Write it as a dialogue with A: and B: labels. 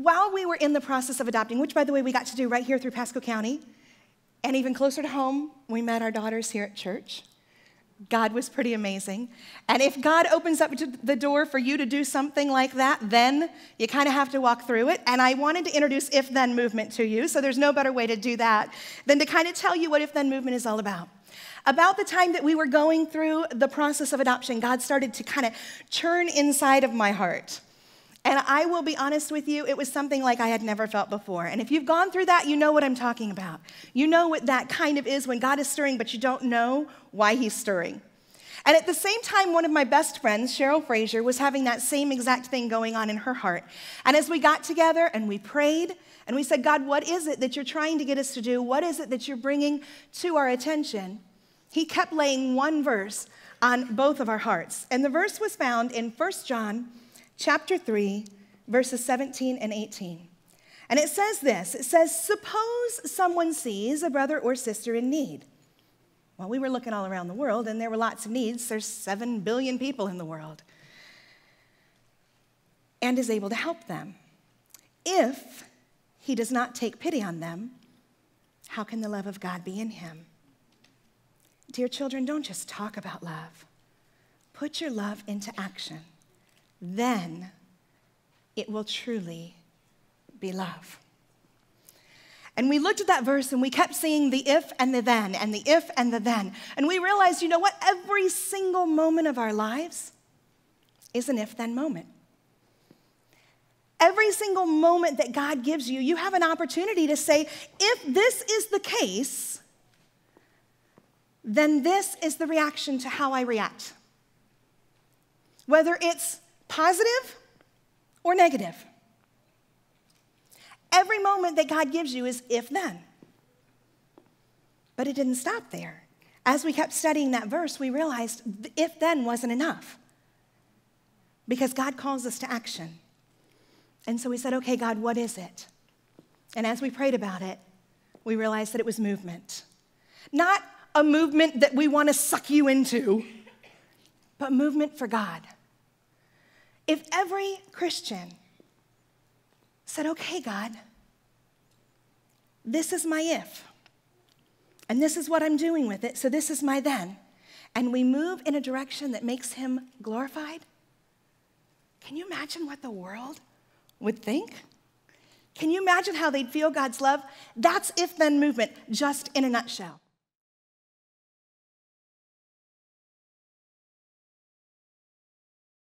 A: while we were in the process of adopting, which, by the way, we got to do right here through Pasco County, and even closer to home, we met our daughters here at church. God was pretty amazing. And if God opens up the door for you to do something like that, then you kind of have to walk through it. And I wanted to introduce If-Then movement to you, so there's no better way to do that than to kind of tell you what If-Then movement is all about. About the time that we were going through the process of adoption, God started to kind of churn inside of my heart. And I will be honest with you, it was something like I had never felt before. And if you've gone through that, you know what I'm talking about. You know what that kind of is when God is stirring, but you don't know why he's stirring. And at the same time, one of my best friends, Cheryl Frazier, was having that same exact thing going on in her heart. And as we got together and we prayed, and we said, God, what is it that you're trying to get us to do? What is it that you're bringing to our attention? He kept laying one verse on both of our hearts. And the verse was found in 1 John chapter 3, verses 17 and 18. And it says this, it says, suppose someone sees a brother or sister in need. Well, we were looking all around the world, and there were lots of needs. There's 7 billion people in the world. And is able to help them. If he does not take pity on them, how can the love of God be in him? Dear children, don't just talk about love. Put your love into action. Then it will truly be love. And we looked at that verse and we kept seeing the if and the then, and the if and the then. And we realized, you know what? Every single moment of our lives is an if-then moment. Every single moment that God gives you, you have an opportunity to say, if this is the case, then this is the reaction to how I react. Whether it's positive or negative. Every moment that God gives you is if-then. But it didn't stop there. As we kept studying that verse, we realized the if-then wasn't enough. Because God calls us to action. And so we said, okay, God, what is it? And as we prayed about it, we realized that it was movement. Not a movement that we want to suck you into, but movement for God. If every Christian said, okay, God, this is my if, and this is what I'm doing with it, so this is my then, and we move in a direction that makes him glorified, can you imagine what the world would think? Can you imagine how they'd feel God's love? That's if-then movement, just in a nutshell.